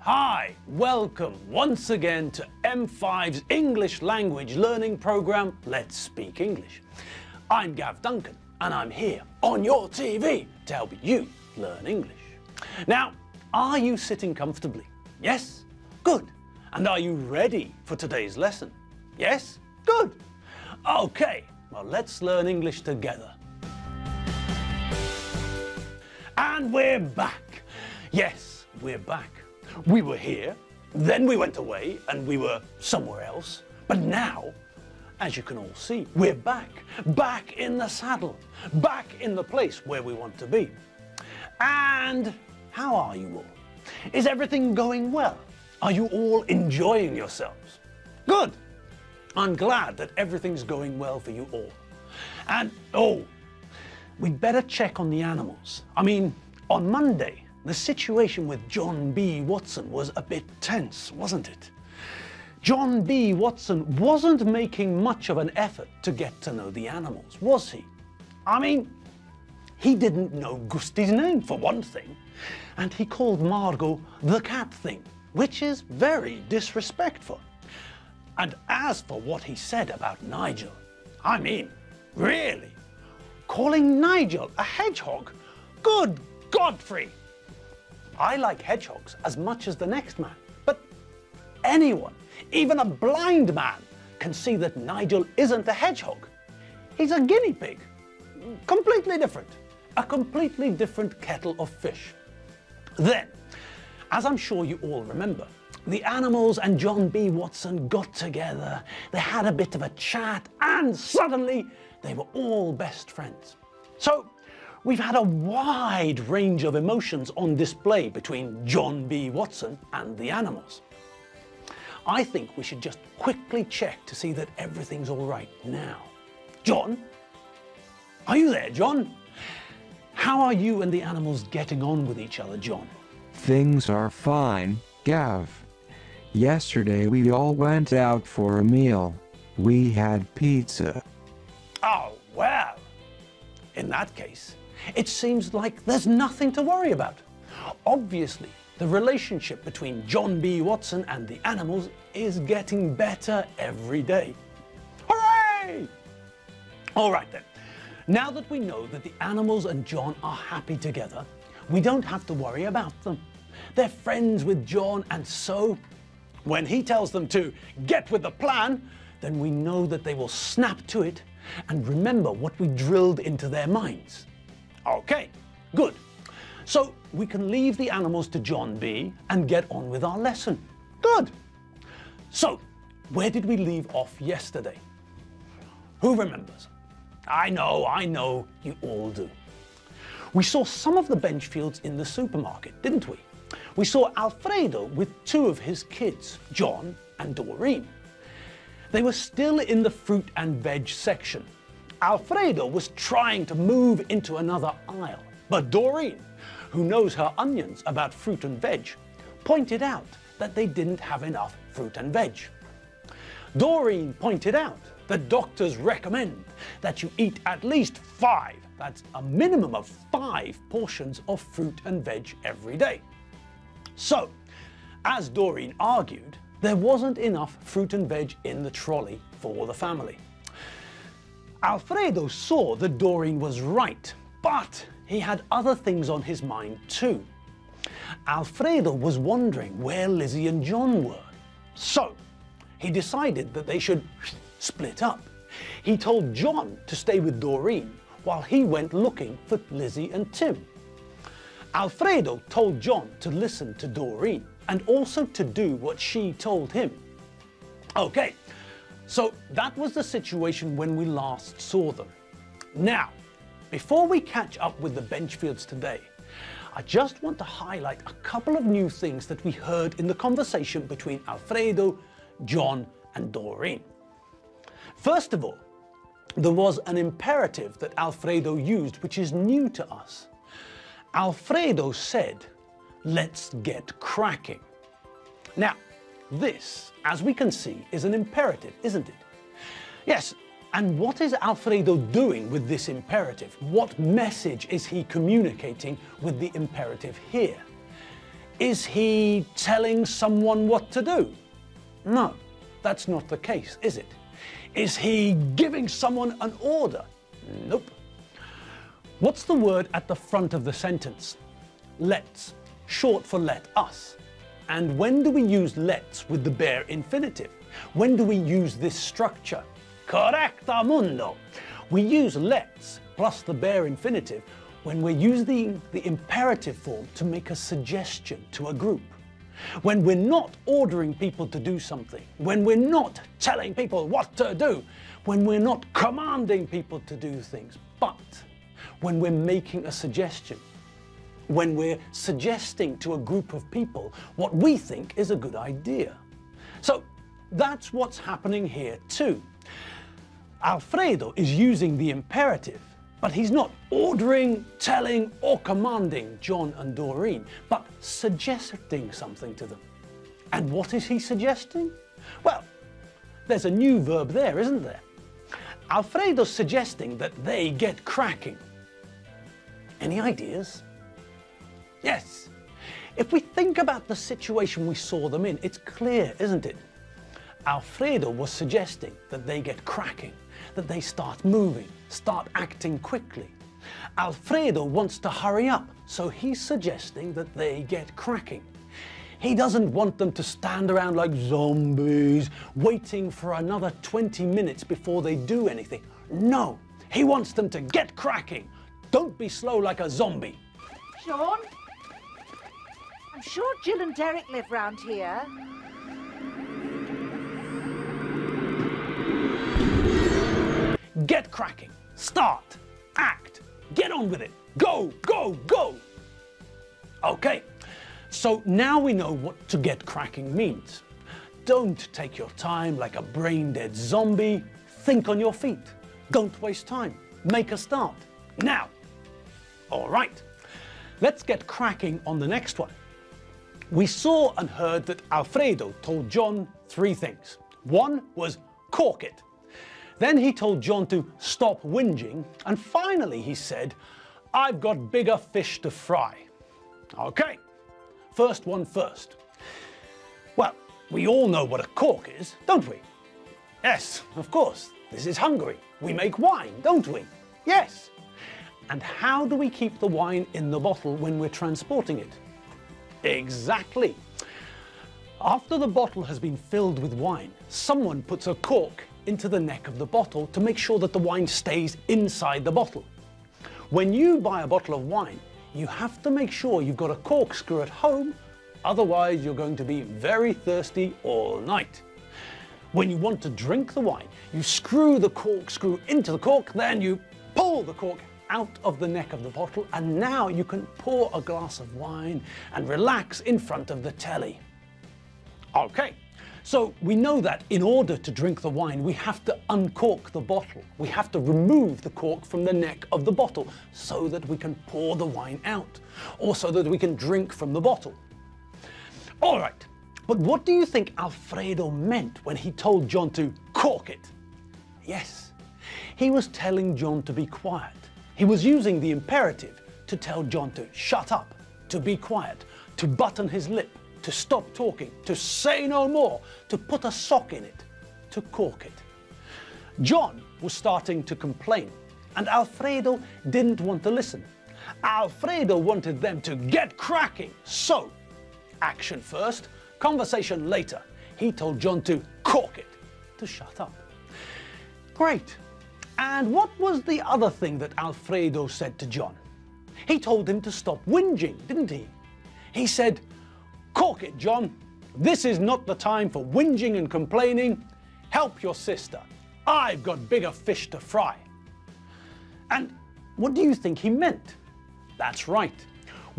Hi, welcome once again to M5's English language learning program, Let's Speak English. I'm Gav Duncan and I'm here on your TV to help you learn English. Now, are you sitting comfortably? Yes? Good. And are you ready for today's lesson? Yes? Good. Okay, well, let's learn English together. And we're back. Yes, we're back. We were here, then we went away and we were somewhere else. But now, as you can all see, we're back. Back in the saddle. Back in the place where we want to be. And how are you all? Is everything going well? Are you all enjoying yourselves? Good. I'm glad that everything's going well for you all. And, oh, we'd better check on the animals. I mean, on Monday, the situation with John B. Watson was a bit tense, wasn't it? John B. Watson wasn't making much of an effort to get to know the animals, was he? I mean, he didn't know Gusti's name, for one thing, and he called Margot the cat thing, which is very disrespectful. And as for what he said about Nigel, I mean, really? Calling Nigel a hedgehog? Good Godfrey! I like hedgehogs as much as the next man, but anyone, even a blind man, can see that Nigel isn't a hedgehog. He's a guinea pig. Completely different. A completely different kettle of fish. Then, as I'm sure you all remember, the animals and John B. Watson got together, they had a bit of a chat, and suddenly they were all best friends. So, we've had a wide range of emotions on display between John B. Watson and the animals. I think we should just quickly check to see that everything's all right now. John? Are you there, John? How are you and the animals getting on with each other, John? Things are fine, Gav. Yesterday we all went out for a meal. We had pizza. Oh, well. In that case, it seems like there's nothing to worry about. Obviously, the relationship between John B. Watson and the animals is getting better every day. Hooray! All right then. Now that we know that the animals and John are happy together, we don't have to worry about them. They're friends with John, and so when he tells them to get with the plan, then we know that they will snap to it and remember what we drilled into their minds. Okay, good. So we can leave the animals to John B. and get on with our lesson. Good. So, where did we leave off yesterday? Who remembers? I know, you all do. We saw some of the bench fields in the supermarket, didn't we? We saw Alfredo with two of his kids, John and Doreen. They were still in the fruit and veg section. Alfredo was trying to move into another aisle, but Doreen, who knows her onions about fruit and veg, pointed out that they didn't have enough fruit and veg. Doreen pointed out that doctors recommend that you eat at least 5, that's a minimum of 5 portions of fruit and veg every day. So, as Doreen argued, there wasn't enough fruit and veg in the trolley for the family. Alfredo saw that Doreen was right, but he had other things on his mind too. Alfredo was wondering where Lizzie and John were. So, he decided that they should split up. He told John to stay with Doreen while he went looking for Lizzie and Tim. Alfredo told John to listen to Doreen and also to do what she told him. Okay. So that was the situation when we last saw them. Now, before we catch up with the bench fields today, I just want to highlight a couple of new things that we heard in the conversation between Alfredo, John, and Doreen. First of all, there was an imperative that Alfredo used which is new to us. Alfredo said, "Let's get cracking." Now, this, as we can see, is an imperative, isn't it? Yes, and what is Alfredo doing with this imperative? What message is he communicating with the imperative here? Is he telling someone what to do? No, that's not the case, is it? Is he giving someone an order? Nope. What's the word at the front of the sentence? Let's, short for let us. And when do we use let's with the bare infinitive? When do we use this structure? Correctamundo. We use let's plus the bare infinitive when we're using the imperative form to make a suggestion to a group. When we're not ordering people to do something, when we're not telling people what to do, when we're not commanding people to do things, but when we're making a suggestion, when we're suggesting to a group of people what we think is a good idea. So that's what's happening here too. Alfredo is using the imperative, but he's not ordering, telling, or commanding John and Doreen, but suggesting something to them. And what is he suggesting? Well, there's a new verb there, isn't there? Alfredo's suggesting that they get cracking. Any ideas? Yes. If we think about the situation we saw them in, it's clear, isn't it? Alfredo was suggesting that they get cracking, that they start moving, start acting quickly. Alfredo wants to hurry up, so he's suggesting that they get cracking. He doesn't want them to stand around like zombies, waiting for another 20 minutes before they do anything. No, he wants them to get cracking. Don't be slow like a zombie. Sean? I'm sure Jill and Derek live round here. Get cracking. Start. Act. Get on with it. Go, go, go. Okay, so now we know what to get cracking means. Don't take your time like a brain-dead zombie. Think on your feet. Don't waste time. Make a start. Now. All right, let's get cracking on the next one. We saw and heard that Alfredo told John 3 things. One was cork it. Then he told John to stop whinging. And finally he said, I've got bigger fish to fry. Okay, first one first. Well, we all know what a cork is, don't we? Yes, of course. This is Hungary. We make wine, don't we? Yes. And how do we keep the wine in the bottle when we're transporting it? Exactly. After the bottle has been filled with wine, someone puts a cork into the neck of the bottle to make sure that the wine stays inside the bottle. When you buy a bottle of wine, you have to make sure you've got a corkscrew at home, otherwise you're going to be very thirsty all night. When you want to drink the wine, you screw the corkscrew into the cork, then you pull the cork out of the neck of the bottle, and now you can pour a glass of wine and relax in front of the telly. Okay, so we know that in order to drink the wine, we have to uncork the bottle. We have to remove the cork from the neck of the bottle so that we can pour the wine out, or so that we can drink from the bottle. All right, but what do you think Alfredo meant when he told John to cork it? Yes, he was telling John to be quiet. He was using the imperative to tell John to shut up, to be quiet, to button his lip, to stop talking, to say no more, to put a sock in it, to cork it. John was starting to complain, and Alfredo didn't want to listen. Alfredo wanted them to get cracking, so action first, conversation later. He told John to cork it, to shut up. Great. And what was the other thing that Alfredo said to John? He told him to stop whinging, didn't he? He said, cork it, John. This is not the time for whinging and complaining. Help your sister. I've got bigger fish to fry. And what do you think he meant? That's right.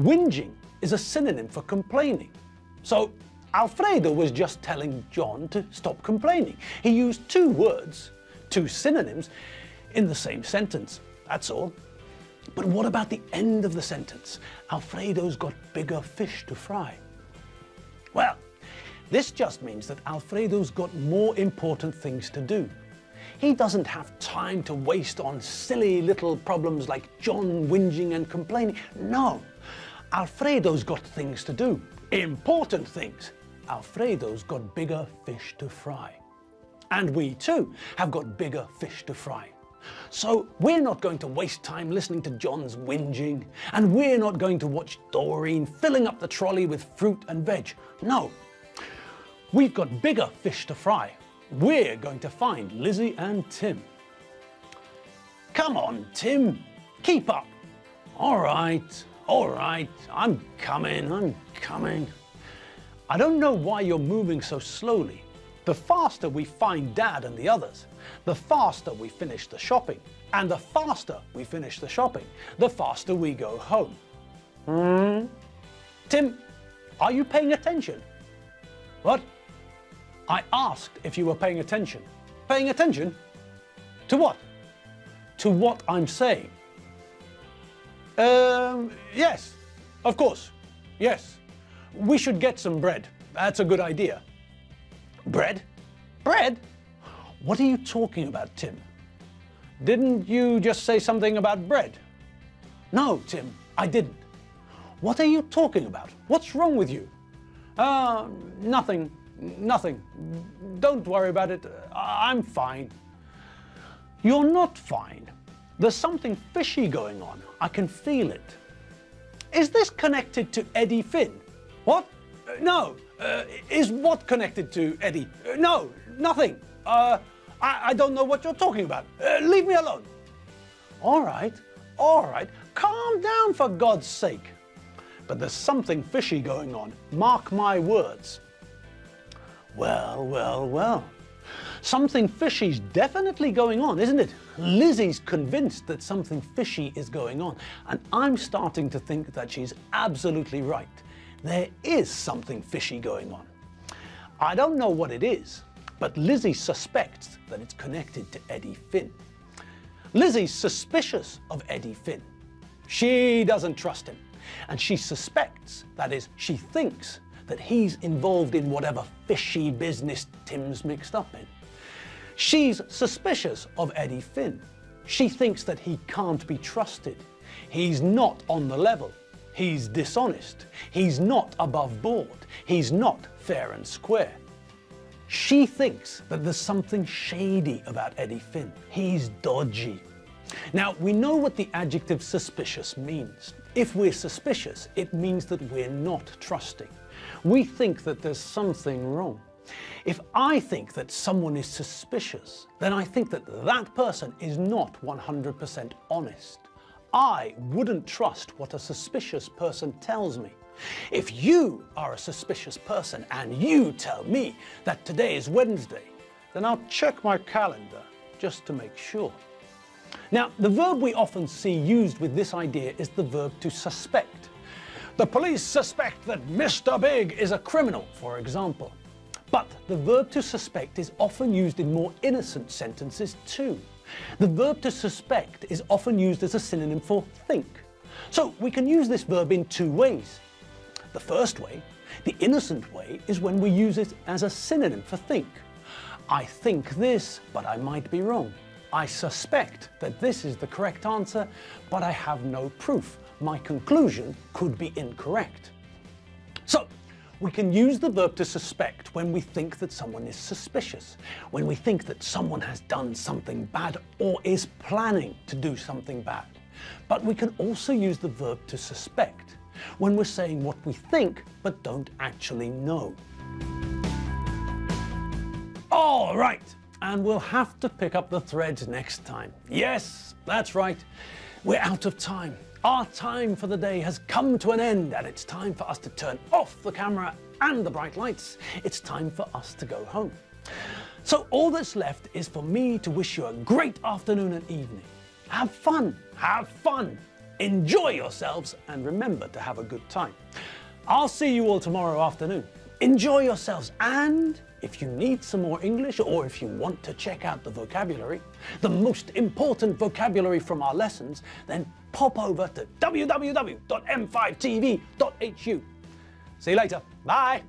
Whinging is a synonym for complaining. So Alfredo was just telling John to stop complaining. He used 2 words, 2 synonyms, in the same sentence. That's all. But what about the end of the sentence? Alfredo's got bigger fish to fry. Well, this just means that Alfredo's got more important things to do. He doesn't have time to waste on silly little problems like John whinging and complaining. No, Alfredo's got things to do. Important things. Alfredo's got bigger fish to fry. And we too have got bigger fish to fry. So we're not going to waste time listening to John's whinging, and we're not going to watch Doreen filling up the trolley with fruit and veg. No, we've got bigger fish to fry. We're going to find Lizzie and Tim. Come on, Tim, keep up. All right, I'm coming. I don't know why you're moving so slowly. The faster we find Dad and the others, the faster we finish the shopping. And the faster we finish the shopping, the faster we go home. Tim, are you paying attention? What? I asked if you were paying attention. Paying attention? To what? To what I'm saying. Yes, of course, yes. We should get some bread. That's a good idea. Bread? Bread? What are you talking about, Tim? Didn't you just say something about bread? No, Tim, I didn't. What are you talking about? What's wrong with you? Nothing. Don't worry about it. I'm fine. You're not fine. There's something fishy going on. I can feel it. Is this connected to Eddie Finn? What? No. Is what connected to Eddie? No, nothing. I don't know what you're talking about. Leave me alone. All right. Calm down for God's sake. But there's something fishy going on. Mark my words. Well. Something fishy's definitely going on, isn't it? Lizzie's convinced that something fishy is going on, and I'm starting to think that she's absolutely right. There is something fishy going on. I don't know what it is, but Lizzie suspects that it's connected to Eddie Finn. Lizzie's suspicious of Eddie Finn. She doesn't trust him, and she suspects, that is, she thinks, that he's involved in whatever fishy business Tim's mixed up in. She's suspicious of Eddie Finn. She thinks that he can't be trusted. He's not on the level. He's dishonest. He's not above board. He's not fair and square. She thinks that there's something shady about Eddie Finn. He's dodgy. Now, we know what the adjective suspicious means. If we're suspicious, it means that we're not trusting. We think that there's something wrong. If I think that someone is suspicious, then I think that that person is not 100% honest. I wouldn't trust what a suspicious person tells me. If you are a suspicious person and you tell me that today is Wednesday, then I'll check my calendar just to make sure. Now, the verb we often see used with this idea is the verb to suspect. The police suspect that Mr. Big is a criminal, for example. But the verb to suspect is often used in more innocent sentences too. The verb to suspect is often used as a synonym for think. So we can use this verb in two ways. The first way, the innocent way, is when we use it as a synonym for think. I think this, but I might be wrong. I suspect that this is the correct answer, but I have no proof. My conclusion could be incorrect. So, we can use the verb to suspect when we think that someone is suspicious, when we think that someone has done something bad or is planning to do something bad. But we can also use the verb to suspect when we're saying what we think but don't actually know. All right, and we'll have to pick up the threads next time. Yes, that's right, we're out of time. Our time for the day has come to an end, and it's time for us to turn off the camera and the bright lights. It's time for us to go home. So all that's left is for me to wish you a great afternoon and evening. Have fun, enjoy yourselves, and remember to have a good time. I'll see you all tomorrow afternoon. Enjoy yourselves, and if you need some more English, or if you want to check out the vocabulary, the most important vocabulary from our lessons, then pop over to www.m5tv.hu. See you later. Bye.